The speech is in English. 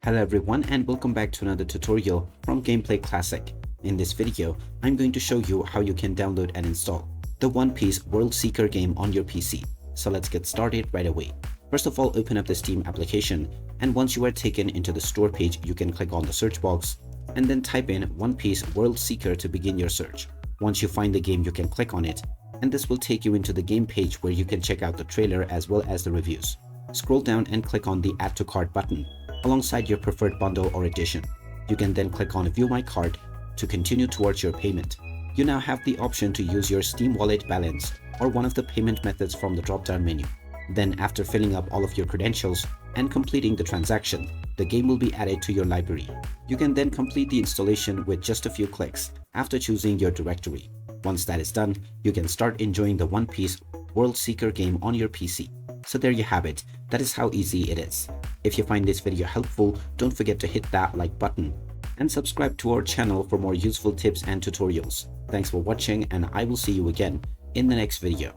Hello everyone and welcome back to another tutorial from Gameplay Classic. In this video, I'm going to show you how you can download and install the One Piece World Seeker game on your PC. So let's get started right away. First of all, open up the Steam application, and once you are taken into the store page, you can click on the search box and then type in One Piece World Seeker to begin your search. Once you find the game, you can click on it, and this will take you into the game page where you can check out the trailer as well as the reviews. Scroll down and click on the Add to Cart button alongside your preferred bundle or edition. You can then click on View My Cart to continue towards your payment. You now have the option to use your Steam wallet balance or one of the payment methods from the drop-down menu. Then after filling up all of your credentials and completing the transaction, the game will be added to your library. You can then complete the installation with just a few clicks after choosing your directory. Once that is done, you can start enjoying the One Piece World Seeker game on your PC. So there you have it. That is how easy it is. If you find this video helpful, don't forget to hit that like button and subscribe to our channel for more useful tips and tutorials. Thanks for watching, and I will see you again in the next video.